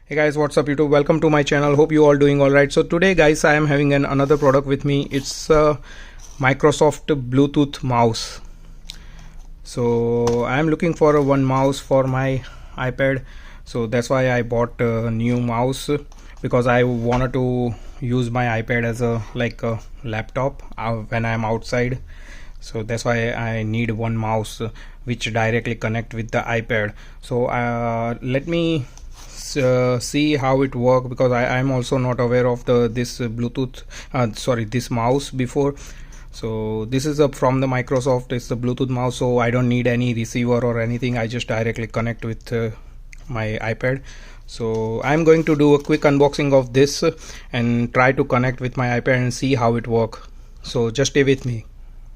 Hey guys, what's up YouTube? Welcome to my channel. Hope you all doing all right. So today guys, I am having another product with me. It's a Microsoft Bluetooth mouse. So I am looking for one mouse for my iPad. So that's why I bought a new mouse, because I wanted to use my iPad as a laptop when I'm outside. So that's why I need one mouse which directly connect with the iPad. So let me see how it works, because I'm also not aware of this Bluetooth this mouse before. So this is from the Microsoft. It's the Bluetooth mouse, so I don't need any receiver or anything. I just directly connect with my iPad. So I'm going to do a quick unboxing of this and try to connect with my iPad and see how it works. So just stay with me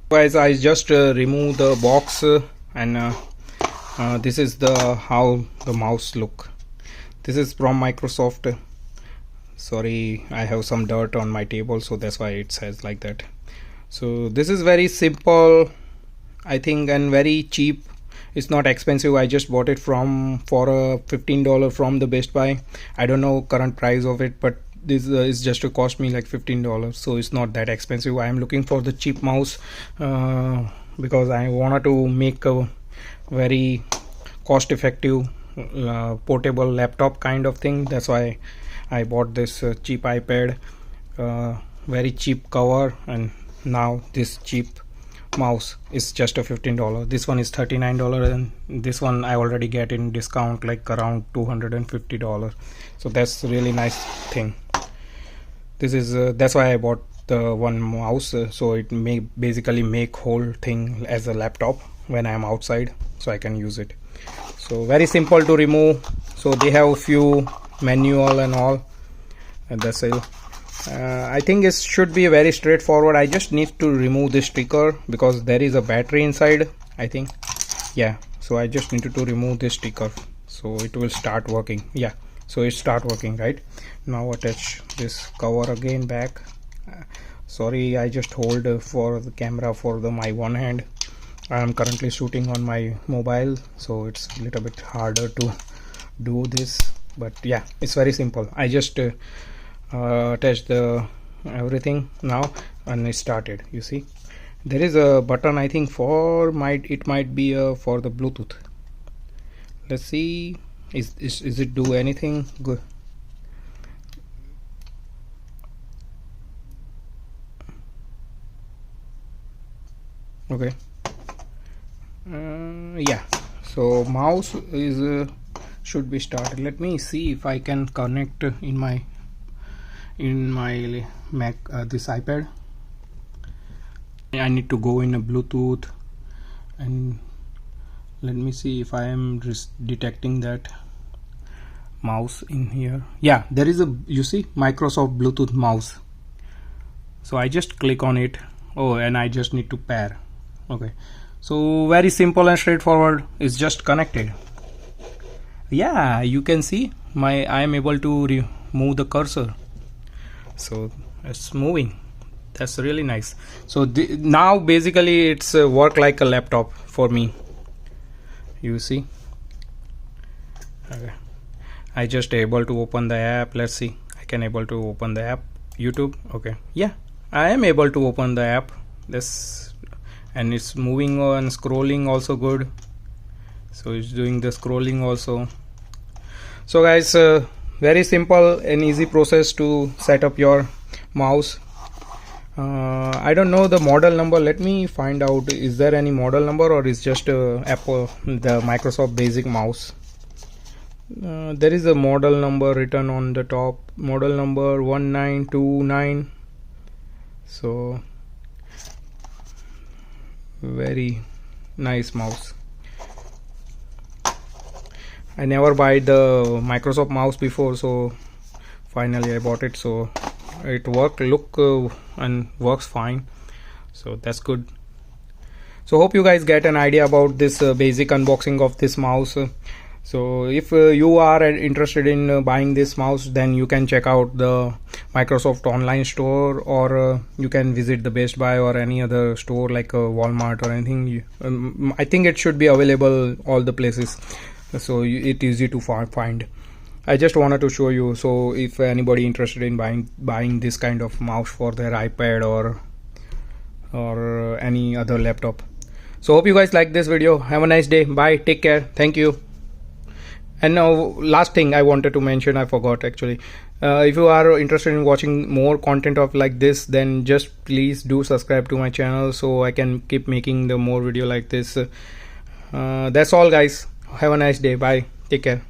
guys. I just remove the box and this is how the mouse look. This is from Microsoft. Sorry, I have some dirt on my table, so that's why it says like that. So this is very simple, I think, and very cheap. It's not expensive. I just bought it for $15 from the Best Buy. I don't know current price of it, but this is just to cost me like $15, so it's not that expensive. I am looking for the cheap mouse because I wanted to make a very cost effective portable laptop kind of thing. That's why I bought this cheap iPad, very cheap cover, and now this cheap mouse is just a $15. This one is $39, and this one I already get in discount like around $250. So that's really nice thing. This is that's why I bought the one mouse, so it may basically make whole thing as a laptop when I am outside, so I can use it. So very simple to remove. So they have a few manual and all, and that's it. I think it should be very straightforward. I just need to remove this sticker because there is a battery inside, I think. Yeah, so I just need to remove this sticker, so it will start working. Yeah, so it start working right now. Attach this cover again back. Sorry, I just hold for the camera for my one hand. I am currently shooting on my mobile, so it's a little bit harder to do this, but yeah, it's very simple. I just attached the everything now, and it started. You see, there is a button, I think, for it might be for the Bluetooth. Let's see, is it do anything good? Okay. Yeah, so mouse is should be started. Let me see if I can connect in my Mac, this iPad. I need to go in a Bluetooth, and let me see if I am detecting that mouse in here. Yeah, there is you see, Microsoft Bluetooth mouse. So I just click on it. Oh, and I just need to pair. Okay, so very simple and straightforward. It's just connected. Yeah, you can see I am able to remove the cursor, so it's moving. That's really nice. So now basically it's work like a laptop for me. You see, okay. I just able to open the app. Let's see, I can able to open the app, YouTube. Okay, yeah, I am able to open the app. This, and it's moving and scrolling also good. So it's doing the scrolling also. So guys, very simple and easy process to set up your mouse. I don't know the model number. Let me find out, is there any model number, or is just Apple, the Microsoft basic mouse? There is a model number written on the top, model number 1929. So very nice mouse. I never buy the Microsoft mouse before, so finally I bought it. So it look and works fine, so that's good. So hope you guys get an idea about this basic unboxing of this mouse. So if you are interested in buying this mouse, then you can check out the Microsoft online store, or you can visit the Best Buy or any other store like Walmart or anything. I think it should be available all the places, so it's easy to find. I just wanted to show you, so if anybody interested in buying this kind of mouse for their iPad or any other laptop. So hope you guys like this video. Have a nice day. Bye, take care, thank you. And now last thing I wanted to mention, I forgot actually. If you are interested in watching more content of like this, then just please do subscribe to my channel so I can keep making the more video like this. That's all guys. Have a nice day. Bye, take care.